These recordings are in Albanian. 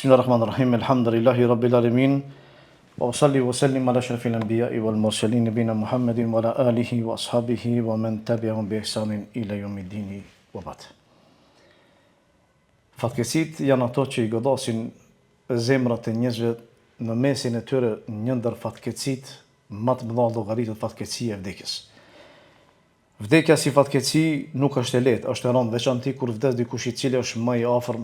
Bismillahirrahmanirrahim. Alhamdulillahi rabbil alamin. Wa usalli wa sallim ala ashrafil anbiya'i wal mursalin nabina Muhammedin wa ala alihi wa ashabihi wa man tabi'ahum bi ihsanin ila yawmiddin wa ba'd. Fatkeqësitë janë ato që i godasin zemrat e njerëzve, në mesin e tyre një ndër fatkeqësitë më të mëdha llogaritet fatkeqësia e vdekjes. Vdekja si fatkeqësi nuk është e lehtë, është e rëndë, veçanti kur vdes dikush i cili është më i afër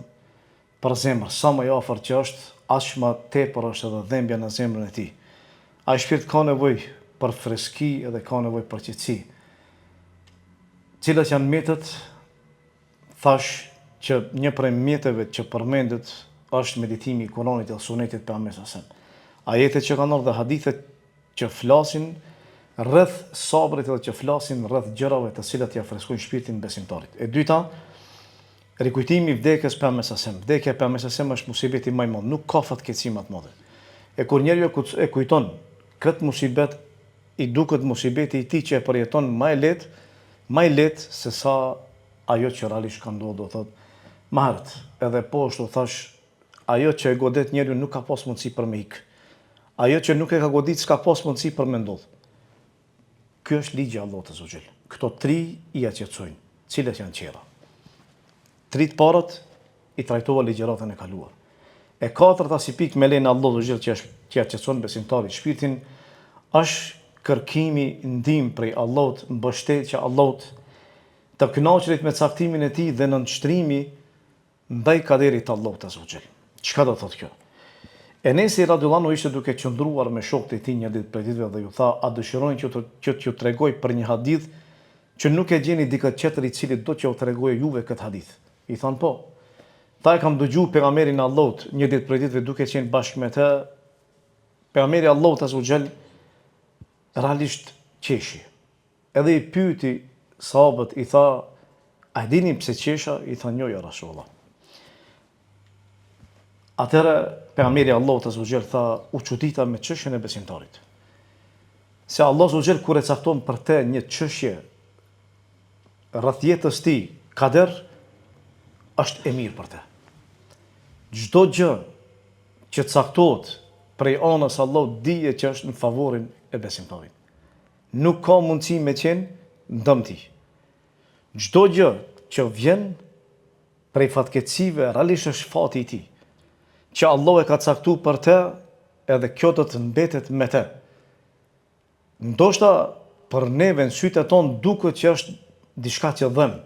për zemër, sa më i afër që është, aq më tepër është edhe dhembja në zemrën e tij. Ai shpirt ka nevojë për freski edhe ka nevojë për qetësi. Cilat janë mjetet? Thash që një prej mjeteve që përmendet është meditimi i Kuranit dhe Sunetit pejgamberit sallallahu alajhi wasallam. Ajetet që kanë ardhur dhe hadithet që flasin rreth sabrit dhe që flasin rreth gjërave të cilat ja freskojnë shpirtin besimtarit. E dyta, rikujtimi i vdekjes pejgamberit sallallahu alajhi wasallam. Vdekja e pejgamberit sallallahu alajhi wasallam është musibeti më i madh, nuk ka fatkeqësi më të madhe. E kur njeriu e kujton këtë musibet, i duket musibeti i tij që e përjeton më i lehtë se sa ajo që realisht ka ndodhur, do thotë më herët. Edhe po ashtu thash, ajo që e godet njeriu nuk ka pas mundësi për me ik. Ajo që nuk e ka godit s'ka pas mundësi për me ndodh. Ky është ligji i Allahut azza wa jall. Këto tri i qetësojnë. Cilat janë qera? Tri të parët i trajtova ligjëratën e kaluar. E katërta si pikë me lenin Allahu azza wa jall që ja qetëson besimtarit shpirtin, është kërkimi ndihmë prej Allahut, mbështetje Allahut, të kënaqërit me caktimin e tij dhe nënshtrimi ndaj kaderit të Allahut azza wa jall. Çka do thotë kjo? Enesi radhiyallahu anhu ishte duke qëndruar me shokët e tij një ditë prej ditëve dhe ju tha: "A dëshironi që t'ju tregoj për një hadith që nuk e gjeni dikë tjetër i cili do që u tregojë juve këtë hadith?" I thanë po. Tha e kam dëgjuar pejgamberin e Allahut një ditë prej ditëve duke qenë bashkë me të. Pejgamberi i Allahut azza wa jall realisht qeshi. Edhe i pyeti sahabët, i tha: "A dini pse qesha?" I thanë: "Jo, ja Rasulullah." Atëherë pejgamberi i Allahut azza wa jall tha: "U çudita me çështjen e besimtarit. Se Allah azza wa jall kur e cakton për të një çështje rreth jetës tij, kader, është e mirë për të. Çdo gjë që caktohet prej anës Allahut dije që është në favorin e besimtarit. Nuk ka mundësi me qenë ndëmti. Çdo gjë që vjen prej fatkeqësive realisht është fati i tij, që Allah e ka caktuar për të, edhe kjo do të mbetet me të. Ndoshta për neve në sytë tonë duket që është diçka që dhem,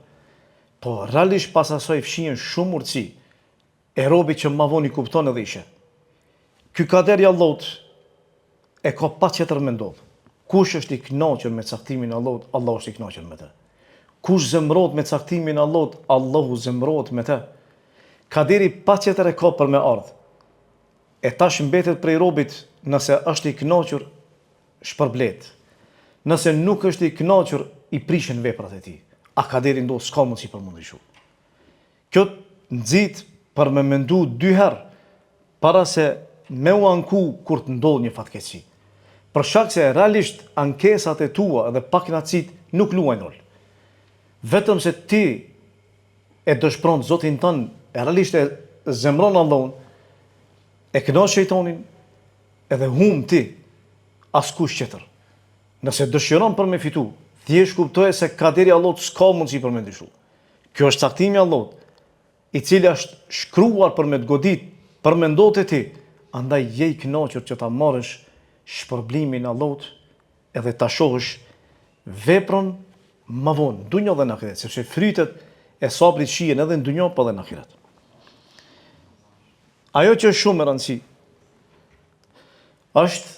po realisht pas asaj fshihen shumë urtësi e robi që më vonë i kupton edhe ishe. Ky kader i Allahut e ka patjetër me ndodh. Kush është i kënaqur me caktimin e Allahut, Allah është i kënaqur me të. Kush zemërohet me caktimin e Allahut, Allahu zemërohet me të. Kaderi patjetër e ka për me ardh. E tash mbetet prej robit, nëse është i kënaqur, shpërblet. Nëse nuk është i kënaqur, i prishin veprat e tij. A kaderi ndodh, s'ka mundësi për mund ndryshu. Kjo nxit për me mendu dy herë para se me u anku kur të ndodh një fatkeqësi. Për shkak se realisht ankesat e tua dhe pakënaqësit nuk luajnë rol. Vetëm se ti e dëshpron Zotin tënd, e realisht e zemron Allahun, e kënaq shejtanin, edhe hum ti, askush tjetër. Nëse dëshiron për me fitu, thjesht kuptoje se kaderi i Allahut s'ka mundësi për me ndryshu. Kjo është caktimi i Allahut, i cili është shkruar për me të godit, për me ndodhë e ti, andaj je i kënaqur që ta marrësh shpërblimin e Allahut edhe ta shohësh veprën më vonë, dunjë dhe në ahiret, sepse frytet e sabrit shihen edhe në dunjë po edhe në ahiret. Ajo që është shumë e rëndësi është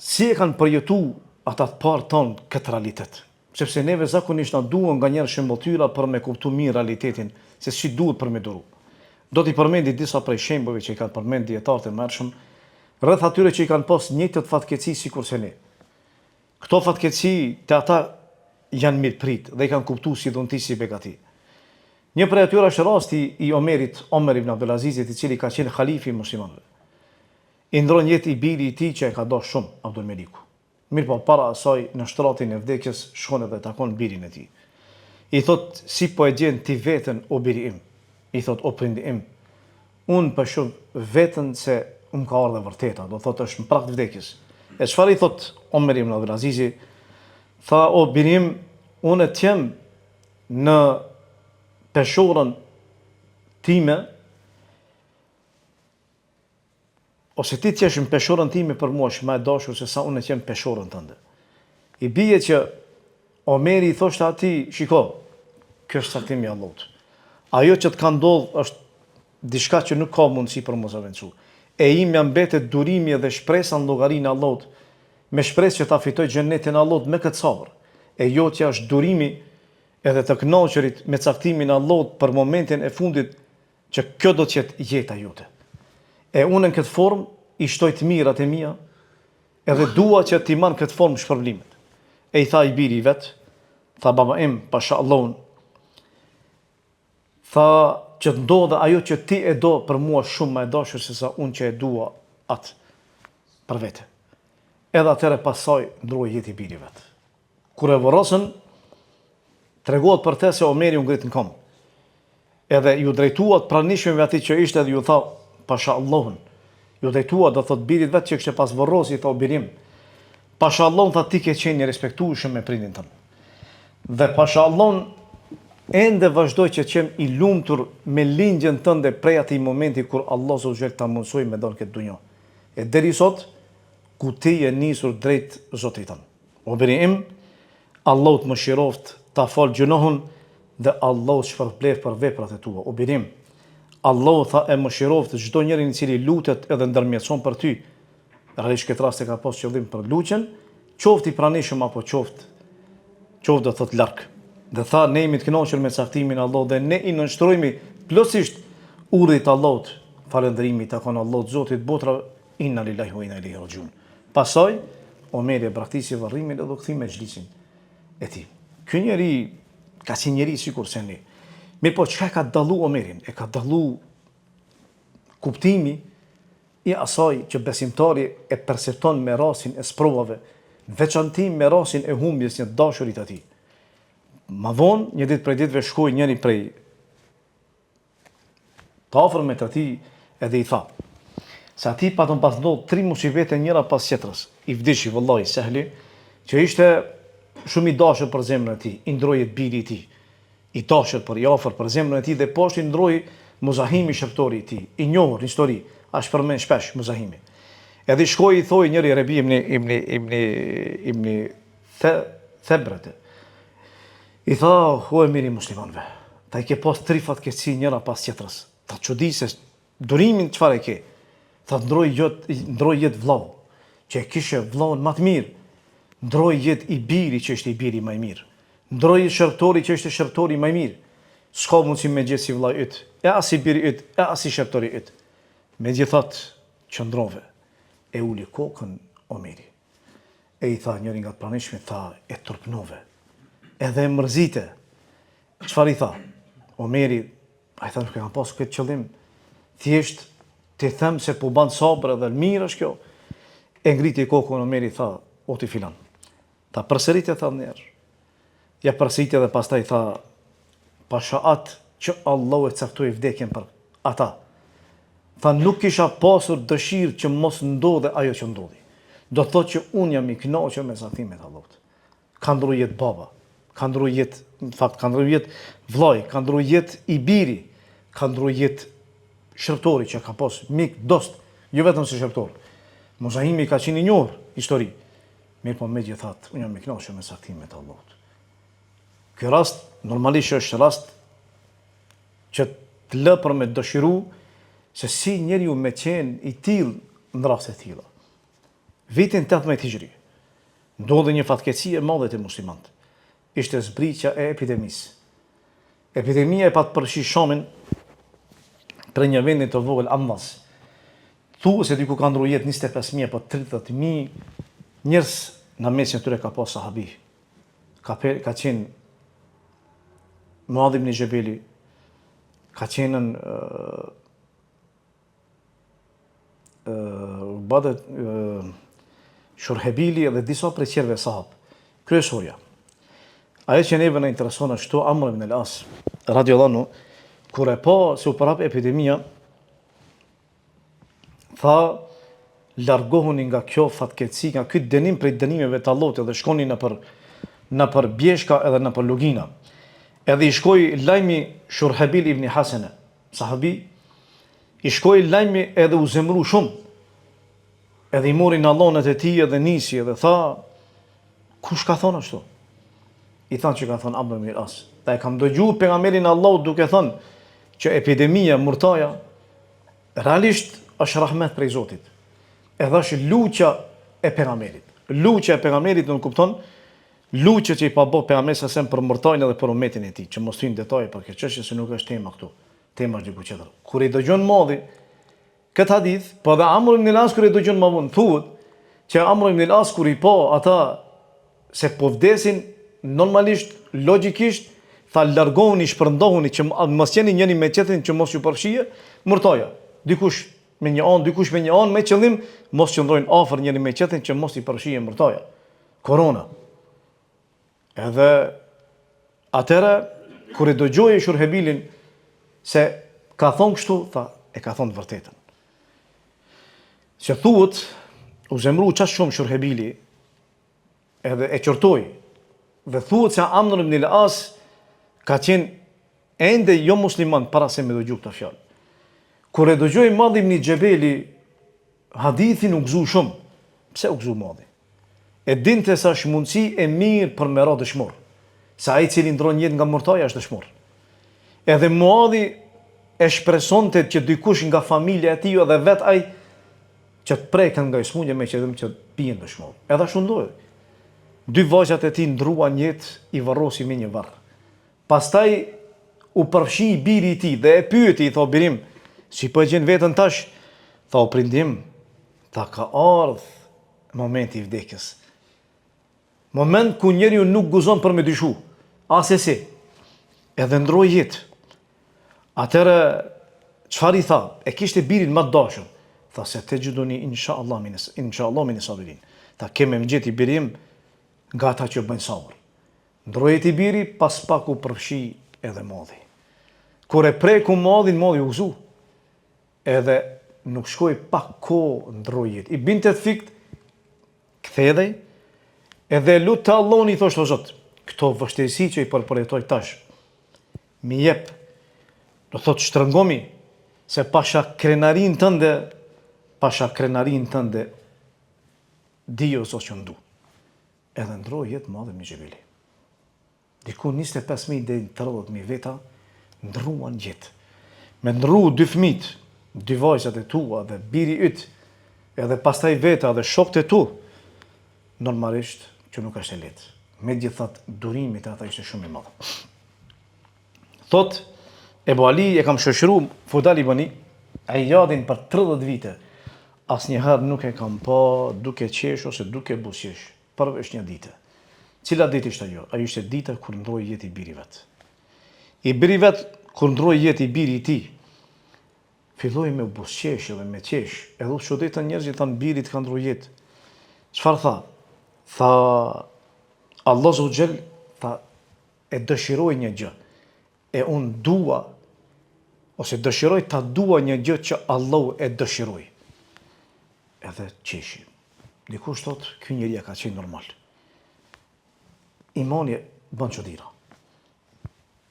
si e kanë përjetu ata të parë tonë këtë realitet. Sepse neve zakonisht na duhen nganjëherë shembulltyra për me kuptuar mirë realitetin, se si duhet për me duru. Do t'i përmendi disa prej shembujve që i kanë përmend dietarët e mëhershëm, rreth atyre që i kanë pas njëjtët fatkeqësi sikurse ne. Këto fatkeqësi te ata janë mirëprit dhe i kanë kuptuar si dhunti si begati. Një prej atyre është rasti i Omer ibn Abdulazizit, i cili ka qenë halifi i muslimanëve. I ndron jetë i biri i tij që e ka dashur shumë, Abdul Meliku. Mirë po, para asaj në shtratin e vdekjes shkon edhe takon birin e tij. I thot: "Si po e gjen ti veten o biri im?" I thot: "O prindi im, unë pëshu vetën se unë ka ardhe vërteta, do thotë është në prag të vdekjes. E çfarë i thot Omer ibn Abdulazizi? Tha, o birim, unë t'jem në peshorën time, ose ti t'jesh në peshorën time për mua është më e dashur se sa unë t'jem në peshorën tënde. I bie që Omeri i thoshte atij, shiko, kjo është caktimi i Allahut. Ajo që të ka ndodhur është diçka që nuk ka mundësi për mos avencu. E imja mbetet durimi dhe shpresa në llogarinë e Allahut, me shpresë që ta fitoj xhenetin e Allahut me këtë sabër. E jotja është durimi edhe të kënaqërit me caktimin e Allahut për momentin e fundit që kjo do të jetë jeta jote. E unë në këtë formë i shtoj të mirat e mia, edhe dua që ti marr këtë formë shpërblimet. E i tha i biri vet, tha baba im, pasha Allahun, tha që të ndodhe ajo që ti e do për mua shumë më e dashur se sa unë që e dua atë për vete. Edhe atëre pasaj ndroi jetë i biri vet. Kur e vorosën, tregohet për te se Omeri u ngrit në kom. Edhe ju drejtuat pranishmeve atij që ishte dhe ju tha, pasha Allahun, ju drejtuat do thot birit vet që kishte pas vorrosi, tha o birim, pasha Allahun, tha ti ke qenë një respektueshëm me prindin tënd. Dhe pasha Allahun, ende vazhdoj që qem i lumtur me lindjen tënde prej atij momenti kur Allah Zotë ta mundsoi me don këtë dunjë. E deri sot, ku ti je nisur drejt Zotit tënd. O biri im, Allah të mëshiroft, ta fal gjunohun dhe Allah të shpërblet për veprat e tua. O birim, Allah tha e mëshiroft çdo njeri i cili lutet edhe ndërmjetëson për ty. Realisht këtë rast e ka pas qëllim për lutjen, qoftë i pranishëm apo qoftë do thot larg. Dhe tha ne jemi të kënaqur me caktimin e Allahut dhe ne i nënshtrojmë plotësisht urdhit të Allahut. Falëndërimi takon Allahut Zotit botrave, inna lillahi wa inna ilaihi rajiun. Pastaj Omeri e braktisi varrimin edhe u kthyi me xhlisin e tij. Ky njeri ka qenë njeri sikur se ne. Mirë po çka ka dallu Omerin? E ka dallu kuptimi i asaj që besimtari e percepton me rastin e sprovave, veçantim me rastin e humbjes një dashurit të tij. Ma vonë, një ditë prej ditëve shkoi njëri prej të afërmit të tij edhe i tha, se atij patën pas ndodh 3 musibete njëra pas tjetrës. I vdishi vëllai Sehli, që ishte shumë i dashur për zemrën e tij, i ndroi biri i tij, i dashur për i afër për zemrën e tij dhe poshtë i ndroi Muzahimi shërptori i tij, i njohur në histori, as përmend shpesh Muzahimi. Edhe shkoi i thoi njëri Rebi ibn Thebret. I tha, o e miri muslimanve, ta i ke pas 3 fatkeqësi njëra pas tjetrës. Ta çudi se durimin çfarë ke. Tha ndroi jetë vllau, që e kishe vllaun më të mirë. Ndroi jetë i biri që ishte i biri më i mirë. Ndroi shërptori që ishte shërptori më i mirë. S'ka mundësi me gjithë si vllai yt, e as i biri yt, e as i shërptori yt. Megjithatë qëndrove, e uli kokën Omeri. E i tha njëri nga të pranishmit, tha e turpnove. Edhe e mërzite. Çfarë i tha? Omeri, a i tha nuk e kam pas këtë qëllim, thjesht ti them se po ban sabër edhe mirë është kjo. E ngriti kokën Omeri, tha, o ti filan. Ta përsëritje tha njerë. Ja përsëritje dhe pastaj tha, pasha atë që Allah e caktoi vdekjen për ata. Tha nuk kisha pasur dëshirë që mos ndodhe ajo që ndodhi. Do thotë që unë jam i kënaqur me caktimin e Allahut. Ka ndroi jetë baba, ka ndroi jetë, në fakt ka ndroi jetë vllai, ka ndroi jetë i biri, ka ndroi jetë shërptori që ka pas mik, dost, jo vetëm si shërptor. Muzahimi ka qenë i njohur histori. Mirë po megjithatë, unë jam i kënaqur me caktimin e Allahut. Ky rast normalisht është rast që të lë për me dëshiru se si njeriu me qenë i tillë në raste të tilla. Vitin 18 Hijri, ndodhi një fatkeqësi e madhe te muslimanët. Ishte zbritja e epidemisë. Epidemia e pat përfshi Shamin për një vendin të vogël Ammas. Thuhet se diku ka ndruar jetë 25.000 apo 30.000 njerëz në mesin e tyre ka pas sahabi. Ka qenë Muadh ibn Jabeli, ka qenë Shurhebili dhe disa prej qerve sahab. Kryesorja. Ajo që neve në intereson është Amr ibn al-As, radiallahu anhu, kur e pa se u përhap epidemia, Tha, largohuni nga kjo fatkeqësi, nga ky dënim prej dënimeve të Allahut dhe shkoni në për bjeshka edhe në për lugina. Edhe i shkoi lajmi Shurhabil ibn Hasene, sahabi, i shkoi lajmi edhe u zemru shumë. Edhe i mori në llonet e tij edhe nisi edhe tha, kush ka thonë ashtu? I thanë që ka thonë Amr ibn al-As. Ta e kam dëgjuar pejgamberin Allahut duke thënë që epidemia murtaja realisht është rahmet prej Zotit. Edhe është luqja e pejgamberit. Luqja e pejgamberit do të kupton luqja që i pa bë pejgamberi sa për murtajin edhe për umetin e tij, që mos hyjnë detaje për këtë çështje se nuk është tema këtu. Tema është diku tjetër. Kur i dëgjon Modhi këtë hadith, po dhe Amr ibn al-As kur i dëgjon më vonë, thuhet që Amr ibn al-As kur i pa ata se po vdesin normalisht, logjikisht, tha largohuni, shpërndohuni që mos jeni njëri me tjetrin që mos ju përfshije murtaja. Dikush me një anë, dikush me një anë, me qëllim mos qëndrojnë afër njëri me tjetrin që mos i përfshije murtaja. Korona. Edhe atëra kur i dëgjoi Shurhabilin se ka thonë kështu, tha, e ka thonë të vërtetën. Që thuhet, u zemru çast shumë Shurhabili, edhe e qortoi. Dhe thuhet se Amr ibn al-As ka qenë ende jo musliman para se me dëgju këtë fjalë. Kur e dëgjoi Muadh ibn Xhebeli hadithin u gëzu shumë. Pse u gëzu Muadhi? E dinte sa është mundësi e mirë për me ra dëshmor. Sa ai cili ndron jetë nga murtaja është dëshmor. Edhe Muadhi e shpresonte që dikush nga familja e tij edhe vet ai që të prekën nga smundja me qëllim që të bien dëshmor. Edhe ashtu ndodhi. 2 vajzat e tij ndruan jetë, i varrosi me një varr. Pastaj u përfshi biri i tij dhe e pyeti, i tha birim, si po e gjen veten tash? Tha o prindim, ta ka ardh momenti i vdekjes. Moment ku njeriu nuk guzon për me dyshu, asesi, edhe ndroi jetë. Atëre, çfarë i tha? E kishte birin më të dashur. Tha se te gjudoni inshallah min sabirin. Tha kemë më gjeti birim nga ata që bëjnë sabër. Ndroi jetë i biri, pas pak u përfshi edhe Modhi. Kur e preku Modhin, Modhi u gëzu. Edhe nuk shkoi pak kohë ndroi jetë. I binte të fikt, kthehej, edhe lut të Allahun i thoshte o Zot, këto vështirësi që i përjetoj tash, mi jep, do thot shtrëngomi, se pasha krenarin tënde, di o Zot që ndu. Edhe ndroi jetë Muadh ibn Xhebeli. Diku 25.000 deri 30.000 veta ndruan jetë. Me ndru 2 fëmijë, 2 vajzat e tua dhe biri yt, edhe pastaj veta dhe shokët e tu, normalisht që nuk është e lehtë. Megjithatë, durimi te ata ishte shumë i madh. Thot Ebu Ali e kam shoqëruar Fudal ibn Iyadin për 30 vite. Asnjëherë nuk e kam pa duke qesh ose duke buzëqesh, përveç një dite. Cila ditë ishte ajo? Ajo ishte dita kur ndroi jetë i biri vet. I biri vet kur ndroi jetë i biri i tij, filloi me buzëqesh dhe me qesh. Edhe u çuditën njerëzit thanë birit ka ndroi jetë. Çfarë tha? Tha Allah Zogjel, tha e dëshiroj një gjë. E unë dua, ose dëshiroj ta dua një gjë që Allahu e dëshiroj. Edhe qeshi. Dikush thot, ky njeri ka qenë normal. Imani bën çuditëra.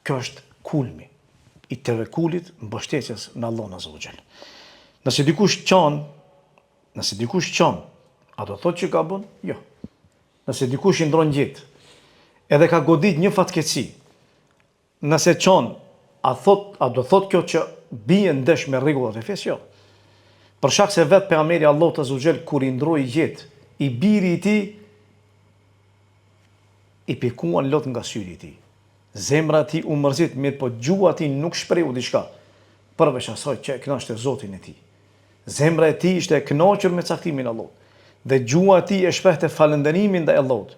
Kjo është kulmi i tevekulit, mbështetjes në Allahun Azza wa Jall. Nëse dikush qan, a do thot që ka bën? Jo. Nëse dikush i ndron jetë, edhe ka godit një fatkeqësi, nëse qan, a do thot kjo që bie ndesh me rregullat e fesë? Jo. Për shkak se vetë pejgamberi Allahut Azza wa Jall kur i ndroi jetë, i biri i tij i pikuan lot nga syri i tij. Zemra e tij u mërzit, mirë po gjua e tij nuk shprehu diçka, përveç asaj që e kënaqte Zotin e tij. Zemra e tij ishte e kënaqur me caktimin e Allahut, dhe gjua e tij e shprehte falënderimin ndaj Allahut.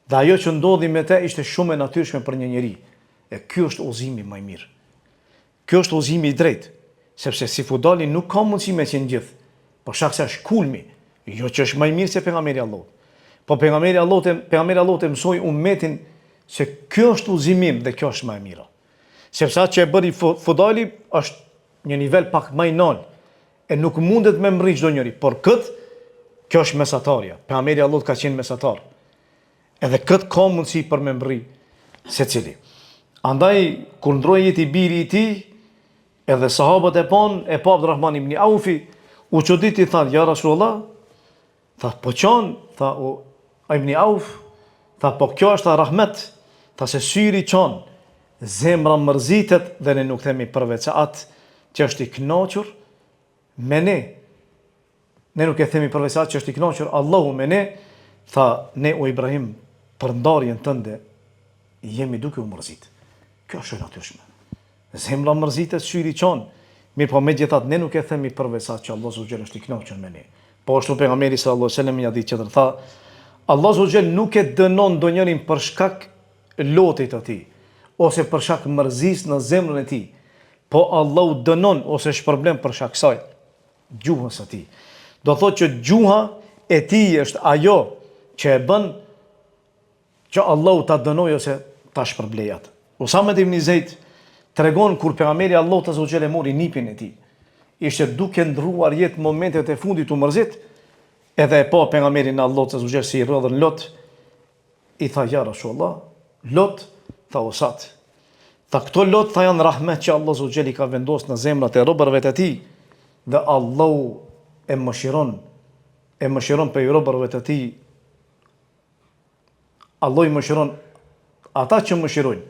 Dhe ajo që ndodhi me te ishte shumë e natyrshme për një njeri. E ky është udhëzimi më i mirë. Ky është udhëzimi i drejtë, sepse si Fudali nuk ka mundësi me qenë gjithë, por shkak se është kulmi, jo që është më i mirë se pejgamberi Allahut. Po pejgamberi Allahut e mësoi ummetin se kjo është udhëzimim dhe kjo është më e mira. Sepse atë që e bëri Fudali është një nivel pak më i lartë, e nuk mundet me mri çdo njëri, por kjo është mesatarja. Pejgamberi Allahut ka qenë mesatar. Edhe këtë ka mundësi për me mri secili. Andaj kur ndroi jeti biri i tij, edhe sahabët e pa Abdurrahman ibn Aufi, u çuditi thanë, ja Rasulullah, tha po qan, tha ibn Auf, tha po kjo është rahmet, tha se syri qan, zemra mërzitet dhe ne nuk themi përveç atë që është i kënaqur me ne. Ne nuk e themi përveç atë që është i kënaqur Allahu me ne, tha ne o Ibrahim për ndarjen tënde jemi duke u mërzit. Kjo është e natyrshme. Zemra mërzitet, syri qan, mirë po megjithatë ne nuk e themi përveç atë që Allahu xhel është i kënaqur me ne. Po ashtu pejgamberi sallallahu alajhi wasallam ja di çetër tha, Allahu xhel nuk e dënon ndonjërin për shkak lotit të tij, ose për shkak mërzis në zemrën e tij, po Allahu dënon ose shpërblen për shkak kësaj gjuhës së tij. Do thotë që gjuha e tij është ajo që e bën që Allahu ta dënojë ose ta shpërblejë atë. Usame ibn Zeid tregon kur pejgamberi Allahu azza wa jalla mori nipin e tij, ishte duke ndruar jetë momentet e fundit u mërzit, edhe e pa pejgamberin Allahu azza wa jalla si i rrëdhën Lot, i tha ja Rasulullah, Lot, tha osat. Tha këto Lot tha janë rahmet që Allahu azza wa jalla i ka vendosur në zemrat e robërve të tij, dhe Allahu e mëshiron për robërve të tij. Allahu i mëshiron ata që mëshirojnë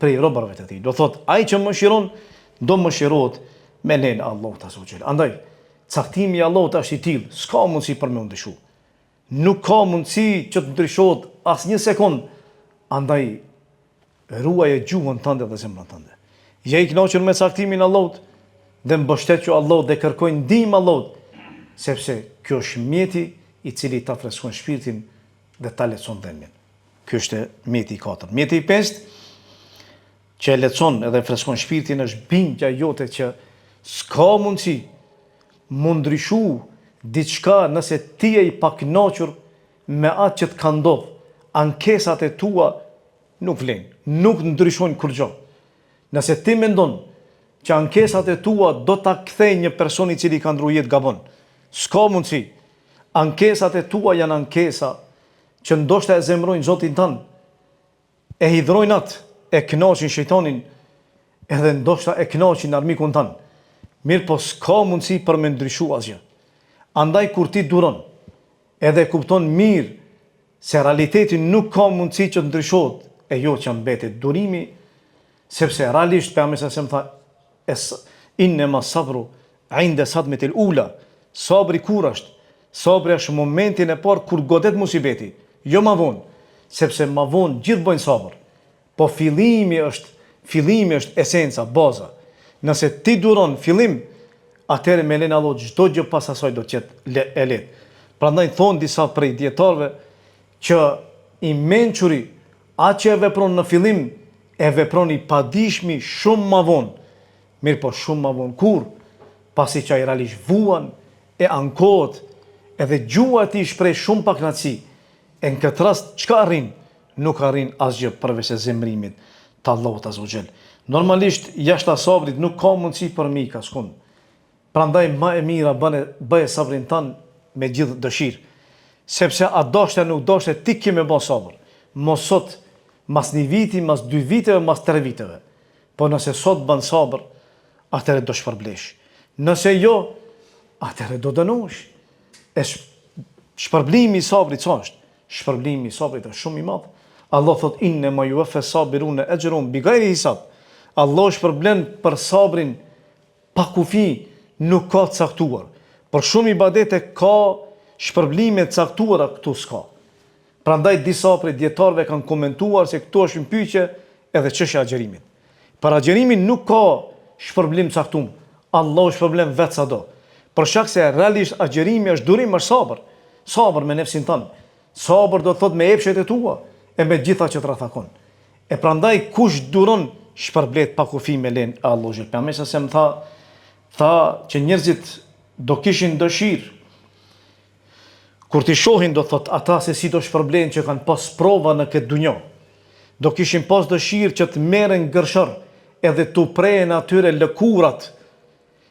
për robërve të tij. Do thot, ai që mëshiron do mëshirohet me lenë Allahut azza wa jalla. Andaj caktimi i Allahut është i tillë, s'ka mundësi për me ndryshu. Nuk ka mundësi që të ndryshohet as një sekond. Andaj ruaje gjuhën tënde dhe zemrën tënde. Je i kënaqur me caktimin e Allahut dhe mbështet që Allahut dhe kërkoj ndihmë Allahut, sepse kjo është mjeti i cili ta freskon shpirtin dhe ta lehtëson dhënien. Ky është mjeti i 4. Mjeti i 5 që e lehtëson edhe freskon shpirtin është bindja jote që s'ka mundësi mund ndryshu diçka nëse ti je i pakënaqur me atë që të ka ndodhur. Ankesat e tua nuk vlen, nuk ndryshojnë kurrë. Nëse ti mendon që ankesat e tua do ta kthejnë një person i cili ka ndruar jetë gabon, s'ka mundësi. Ankesat e tua janë ankesa që ndoshta e zemrojnë Zotin tënd, e hidhrojnë atë, e kënaqin shejtanin, edhe ndoshta e kënaqin armikun tënd. Mirë po s'ka mundësi për me ndryshu asgjë. Andaj kur ti duron, edhe kupton mirë se realiteti nuk ka mundësi që të ndryshohet, e jo që mbetet durimi, sepse realisht pejgamberi sa më tha, innema sabru inde sadmetil ula, sabri kur është? Sabri është momentin e parë kur godet musibeti, jo ma vonë, sepse ma vonë gjithë bëjnë sabër. Po fillimi është esenca, baza. Nëse ti duron fillim, atëherë me lenë Allah çdo gjë pas asaj do të jetë e lehtë. Prandaj thonë disa prej dietarëve që i mençuri atë që e vepron në fillim e vepron i padijshmi shumë më vonë. Mirë po shumë më vonë kur? Pasi që ai realisht vuan e ankohet, edhe gjua e tij shpreh shumë pak kënaqësi. E në këtë rast çka arrin? Nuk arrin asgjë përveç zemrimit të Allahut azza wa jall. Normalisht jashtë sabrit nuk ka mundësi për mi askund. Prandaj më e mira bëje sabrin tan me gjithë dëshirë. Sepse a doshte nuk doshte ti ke me bën sabër. Mos sot, mas një viti, mas 2 viteve, mas 3 viteve. Po nëse sot bën sabër, atëherë do shpërblesh. Nëse jo, atëherë do dënohesh. Shpërblimi i sabrit ç'është? Shpërblimi i sabrit është shumë i madh. Allah thot inne ma yuwaffa sabirun ajrun bighairi hisab. Allah shpërblen për sabrin pa kufi, nuk ka caktuar. Për shumë ibadete ka shpërblime caktuara, këtu s'ka. Prandaj disa prej dietarëve kanë komentuar se këtu është një pyetje edhe çështja e agjerimit. Për agjerimin nuk ka shpërblim caktuar. Allah shpërblen vetë sado. Për shkak se realisht agjerimi është durim, është sabër. Sabër me nefsin tënd. Sabër do të thotë me epshet e tua e me gjitha që të rrethakon. E prandaj kush duron shpërblet pa kufi me lenë e Allahu xhel. Pejgamberi se më tha që njerëzit do kishin dëshirë kur t'i shohin, do thot ata se si do shpërblen që kanë pas prova në këtë dunjë. Do kishin pas dëshirë që të merren gërshër edhe t'u prehen atyre lëkurat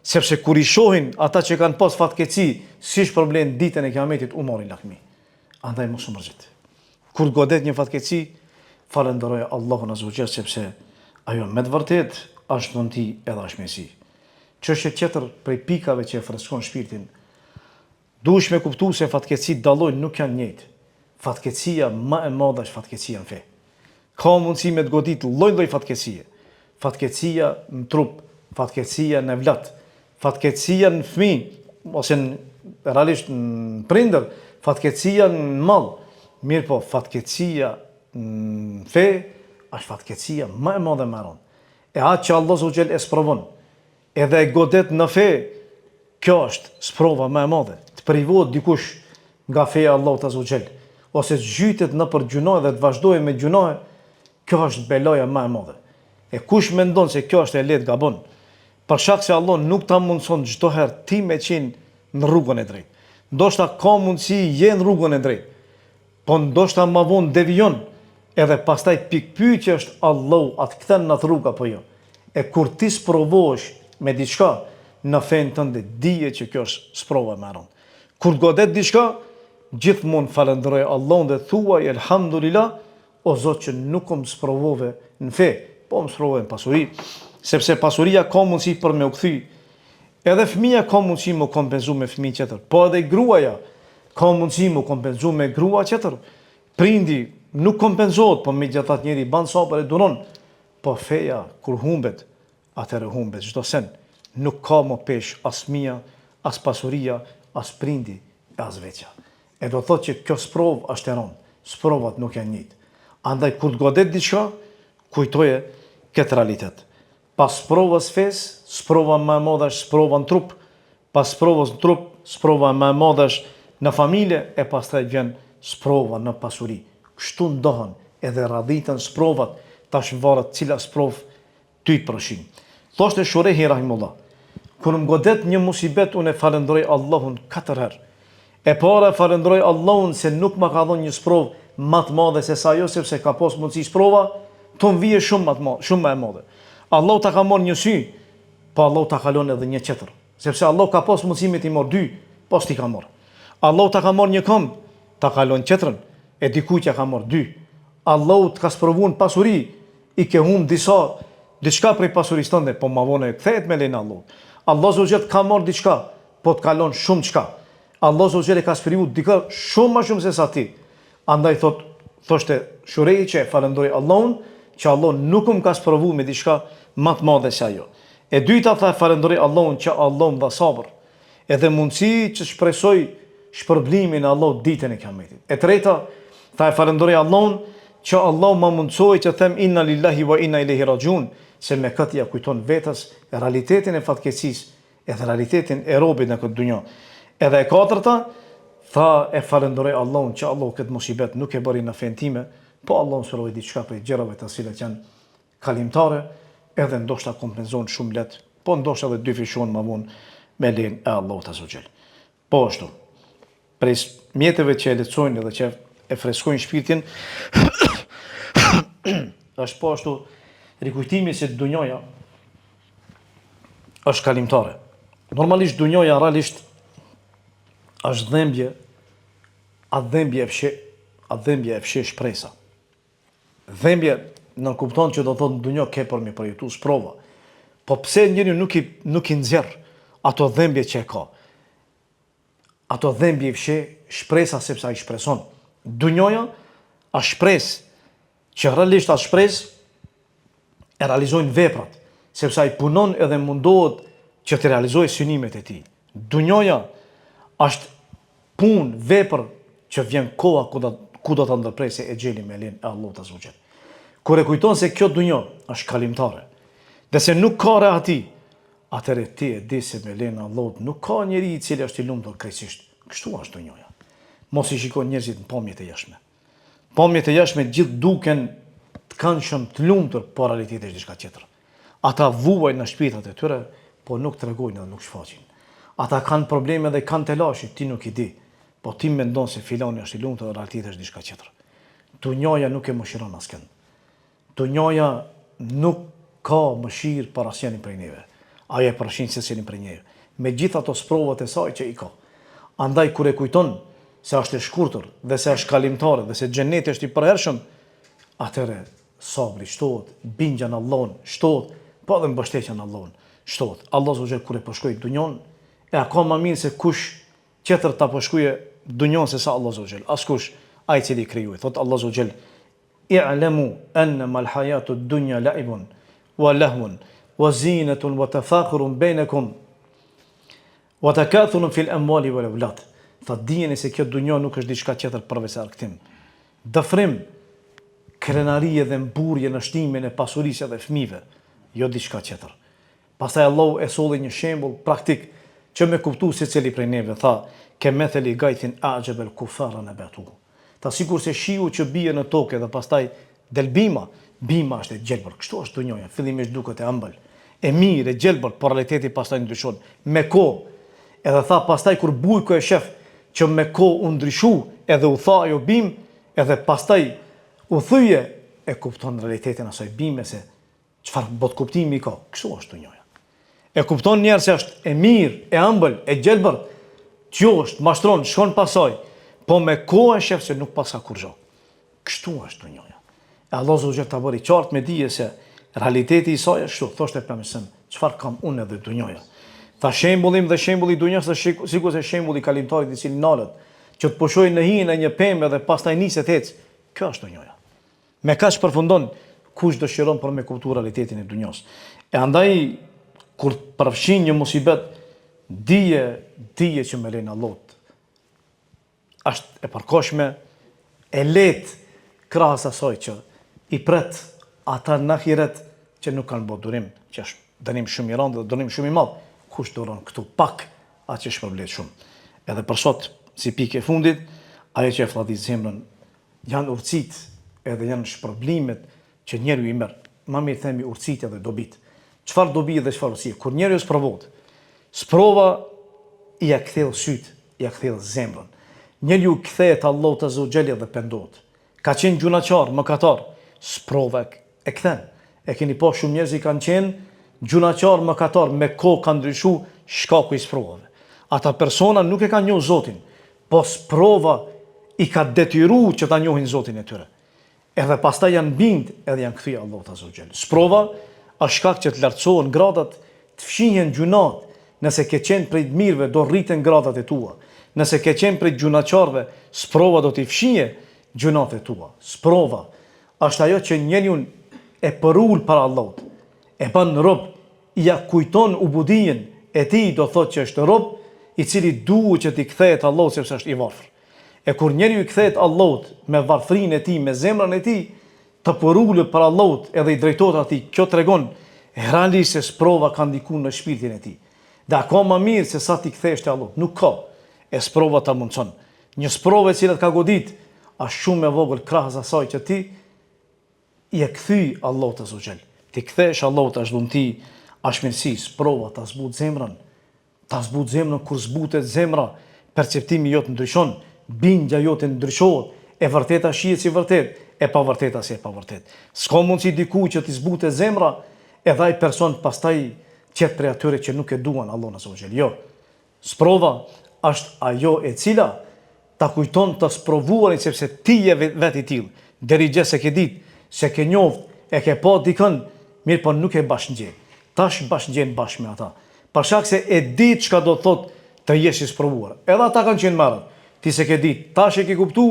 Sepse kur i shohin ata që kanë pas fatkeqësi, si shpërblen ditën e Kiametit, u morin lakmi. Andaj mos u mërzit. Kur godet një fatkeqësi, falenderoj Allahun Azza wa Jall, sepse ajo me të vërtet është dhunti edhe është mesi. Çështje tjetër prej pikave që e freskon shpirtin, duhesh me kuptu se fatkeqësitë dallojnë, nuk janë njëjtë. Fatkeqësia më e madhe është fatkeqësia në fe. Ka mundësi me të godit lloj-lloj fatkeqësie. Fatkeqësia në trup, fatkeqësia në evlat, fatkeqësia në fëmijë, ose realisht në prindër, fatkeqësia në mall. Mirë po, fatkeqësia në fe është fatkeqësia më e madhe më rënd. E atë që Allah Azza wa Jall e sprovon, edhe e godet në fe, kjo është sprova më e madhe. Të privohet dikush nga feja Allahut Azza wa Jall, ose të zhytet në për gjunoje dhe të vazhdojë me gjunoje, kjo është belaja më e madhe. E kush mendon se kjo është e lehtë gabon, për shkak se Allah nuk ta mundson çdo herë ti me qenë në rrugën e drejtë. Ndoshta ka mundësi je në rrugën e drejtë, po ndoshta më vonë devijon, edhe pastaj pikpyetja është Allahu atë kthen në atë rrugë apo jo. E kur ti sprovohesh me diçka në fen tënde, dije që kjo është sprova më e rëndë. Kur godet diçka, gjithmonë falenderoj Allahun dhe thuaj elhamdulillah, o Zot që nuk më sprovove në fe, po më sprovove në pasuri, sepse pasuria ka mundësi për me u kthy. Edhe fëmia ka mundësi me kompenzu me fëmijë tjetër, po edhe gruaja ka mundësi me kompenzu me grua tjetër. Prindi nuk kompenzohet, po megjithatë njëri ban sabër e duron, po feja kur humbet, atëherë humbet çdo sen. Nuk ka më pesh as fëmia, as pasuria, as prindi, as veçja. E do thotë që kjo sprov është e rëndë, sprovat nuk janë njëjtë. Andaj kur të godet diçka, kujtoje këtë realitet. Pas sprovës fes, sprova më e madhe është sprova në trup, pas sprovës në trup, sprova më e madhe është në familje, e pastaj vjen sprova në pasuri. Kështu ndohen edhe radhitën sprovat, tash varet cila sprov ty të përfshin. Thoshte Shurehi rahimullah, kur më godet një musibet, unë e falenderoj Allahun 4 herë. E para falenderoj Allahun se nuk më ka dhënë një sprov më të madhe se sa ajo, sepse ka pas mundësi sprova të më vije shumë më e madhe. Allahu ta ka marrë një sy, po Allahu ta kalon edhe një tjetër, sepse Allahu ka pas mundësi me t'i marrë 2, po s'ti ka marrë. Allahu ta ka marrë një këmbë, ta kalon tjetrën, e dikujt ja ka marrë 2. Allahu të ka sprovuar pasuri, i ke humb diçka prej pasurisë tënde, po ma vonë e kthehet me lenin Allahut. Allahu Azza ka marrë diçka, po të kalon shumë çka. Allahu Azza ka sprovuar diçka shumë më shumë se sa ti. Andaj thoshte Shurehi që falenderoj Allahun që Allah nuk më ka sprovuar me diçka më të madhe se ajo. E dyta tha falenderoj Allahun që Allah më dha sabër, edhe mundësi që shpresoj shpërblimin e Allahut ditën e Kiametit. E treta tha falenderoj Allahun që Allah më mundsoi që them inna lillahi wa inna ilaihi rajiun, se me këtë ja kujton vetës realitetin e fatkeqësisë edhe realitetin e robit në këtë dunjë. Edhe e katërta tha e falenderoj Allahun që Allah këtë musibet nuk e bëri në fen time, po Allah më shpëroi diçka prej gjërave të cilat janë kalimtare, edhe ndoshta kompenzon shumë lehtë, po ndoshta edhe dyfishon më vonë me lejen e Allahut Azza wa Jall. Po ashtu, prej mjeteve që e lecsojnë edhe që e freskojnë shpirtin, është po ashtu rikujtimi se dunjoja është kalimtare. Normalisht dunjoja realisht është dhembje, atë dhembje e fshi shpresa. Dhembje në kupton që do thotë në dunjo ke për mi përjetu sprova. Po pse njëri nuk i nxjerr ato dhembje që e ka? Ato dhembje i fshi shpresa sepse ai shpreson. Dunjoja është shpresë që realisht atë shpresë e realizojnë veprat, sepse ai punon edhe mundohet që të realizojë synimet e tij. Dunjoja është punë, vepër që vjen koha ku do ta ndërpresë e gjeli me lejen e Allahut Azza wa Jall. Kur e kujton se kjo dunjë është kalimtare, dhe se nuk ka rehati, atëherë ti e di se me lejen e Allahut nuk ka njeri i cili është i lumtur krejtësisht. Kështu është dunjoja. Mos i shikon njerëzit në pamjet e jashtme. Pamjet e jashtme gjithë duken të këndshëm, të lumtur, por realiteti është diçka tjetër. Ata vuajnë në shpirtat e tyre, po nuk tregojnë dhe nuk shfaqin. Ata kanë probleme dhe kanë telashi, ti nuk i di, po ti mendon se filani është i lumtur dhe realiteti është diçka tjetër. Dunjoja nuk e mëshiron askënd. Dunjoja nuk ka mëshirë për asnjërin prej neve. ajo e përfshin secilin prej njeriu. Me gjithë ato sprovat e saj që i ka. Andaj kur e kujton se është e shkurtër dhe se është kalimtare dhe se xheneti është i përhershëm, atëre sabri shtohet, bindja në Allahun shtohet, po edhe mbështetja në Allahun shtohet. Allah subhanahu kur e përshkruaj dunjon, e ka më mirë se kush tjetër ta përshkruajë dunjon se sa Allah subhanahu. Askush ai i cili krijoi. Thot Allah subhanahu: "I'lamu annama al-hayatu ad-dunya la'ibun wa lahwun wa zinatun wa tafakhurun bainakum wa takathurun fil amwali wal awlad." Tha dijeni se kjo dunjë nuk është diçka tjetër përveç se argëtim. Dëfrim, krenarie dhe mburje në shtimin e pasurisë dhe fëmijëve, jo diçka tjetër. Pastaj Allahu e solli një shembull praktik që me kuptu secili prej neve, tha: "Kemethali gajthin a'jabal kufara nabatu." Ta sikur se shiu që bie në tokë dhe pastaj del bima është e gjelbër. Kështu është dunjoja, fillimisht duket e ëmbël, e mirë, e gjelbër, por realiteti pastaj ndryshon me kohë. Edhe tha pastaj kur bujku e shef që me kohë u ndryshu, edhe u tha ajo bim, edhe pastaj u thyje, e kupton realitetin asaj bime se çfarë bot kuptimi ka. Kështu është dunjoja. E kupton njerë se është e mirë, e ëmbël, e gjelbër, qosht, mashtron, shkon pasaj, po me kohë e shef se nuk pasa kur gjo. Kështu është dunjoja. E Allah zogjer të bëri qartë me dije se realiteti i saj është shtu, thoshte pemësëm, çfarë kam unë edhe dunjoja. Tha shembullim dhe shembulli dunjas është sikur se shembulli kalimtarit i cili nalët, që të pushoj në hijen e një pemë dhe pastaj niset ec. Kjo është dunjoja. Me kaq përfundon kush dëshiron për me kuptu realitetin e dunjos. E andaj kur përfshin një musibet, dije që me lejnë Allahut është e përkohshme, e lehtë krahas asaj që i pret ata në ahiret që nuk kanë bërë durim, që është dënim shumë i rëndë dhe dënim shumë i madh. Kush duron këtu pak, atë që shpërblet shumë. Edhe për sot, si pikë e fundit, ajo që e fllati zemrën janë urtësitë edhe janë shpërblimet që njeriu i merr. Ma mirë themi urtësitë edhe dobit. Çfarë dobi dhe çfarë urtësie? Kur njeriu sprovohet, sprova i ja kthell syt, i ja kthell zemrën. Njeriu kthehet Allahut Azza wa Jalla dhe pendohet. Ka qenë gjunaçar, mëkatar, sprova e kthen. E keni pa shumë njerëz i kanë qenë gjunaçar, mëkatar, me kohë kanë ndryshu shkaku i sprovave. Ata persona nuk e kanë njohur Zotin, po sprova i ka detyruar që ta njohin Zotin e tyre. Edhe pastaj janë bind edhe janë kthyer Allahut Azza wa Jalla. Sprova është shkak që të lartësohen gradat, të fshihen gjunat. Nëse ke qenë prej të mirëve, do rriten gradat e tua. Nëse ke qenë prej gjunaçarëve, sprova do t'i fshije gjunat e tua. Sprova është ajo që njeriu e përul para Allahut, e bën rob, ja kujton ubudijen e tij, do thotë që është rob i cili duhet që t'i kthehet Allahut sepse është i varfër. E kur njeriu i kthehet Allahut me varfërinë e tij, me zemrën e tij, të përullet para Allahut edhe i drejtohet atij, kjo tregon realisht se sprova ka ndikuar në shpirtin e tij. Dhe ka më mirë se sa ti kthehesh te Allahut. Nuk ka. E sprova ta mundson. Një sprovë e cila ka godit, është shumë e vogël krahas asaj që ti i e kthy Allahut Azza wa Jall. Ti kthehesh Allahut as dhunti, as mirësi, sprova ta zbut zemrën. Ta zbut zemrën, kur zbutet zemra, perceptimi jot ndryshon, bindja jote ndryshohet, e vërteta shihet si vërtet, e pa vërteta si e pa vërtet. S'ka mundsi diku që ti zbutet zemra, edhe ai person pastaj qet prej atyre që nuk e duan Allahun Azza wa Jall. Jo. Sprova është ajo e cila ta kujton të sprovuarin sepse ti je vetë i tillë. Deri gjë se ke ditë, se ke njoft, e ke pa dikën, mirë po nuk e bashkëngjen. Tash bashkëngjen bashkë me ata. Për shkak se e di çka do të thotë të jesh i sprovuar. Edhe ata kanë qenë marrë. Ti se ke ditë, tash e ke kuptu,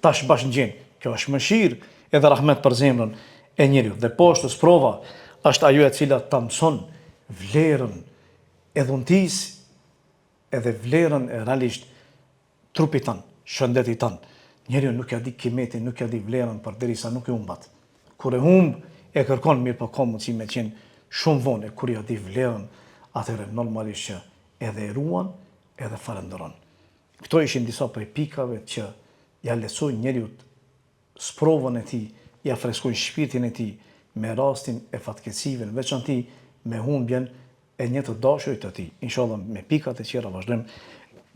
tash bashkëngjen. Kjo është mëshirë edhe rahmet për zemrën e njeriu. Dhe poshtë sprova është ajo e cila ta mëson vlerën e dhuntisë edhe vlerën e realisht trupit tanë, shëndetit tanë. Njeriu nuk ja di kimetin, nuk ja di vlerën përderisa nuk e humbat. Kur e humb, e kërkon mirë, po ka mundësi me qenë shumë vonë, kur ja di vlerën, atëherë normalisht që edhe e ruan, edhe falenderon. Këto ishin disa prej pikave që ja lehtësojnë njeriu sprovën e tij, ja freskojnë shpirtin e tij me rastin e fatkeqësive, në veçanti me humbjen e një të dashurit të tij. Inshallah me pikat e tjera vazhdojmë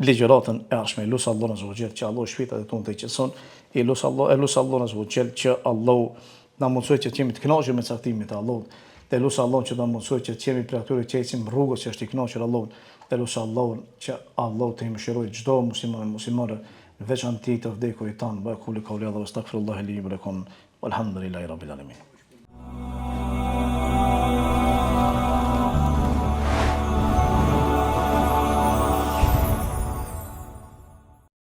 ligjëratën e ardhshme. Lut Allahun Azza wa Jall që Allahu shpirtat e tona të qetëson. Lut Allahun Azza wa Jall që Allahu na mundsoj që të jemi të kënaqur me caktimin e Allahut, Dhe lusa Allahun që ta mundsoj që të jemi prej atyre që ecim rrugës që është i kënaqur Allahun. Dhe lusa Allahun që Allahu të mëshirojë çdo muslimane në veçantë të vdekurit tan. Wa qulu qawli hadha wastaghfirullaha li wa lakum walhamdulillahi rabbil alamin.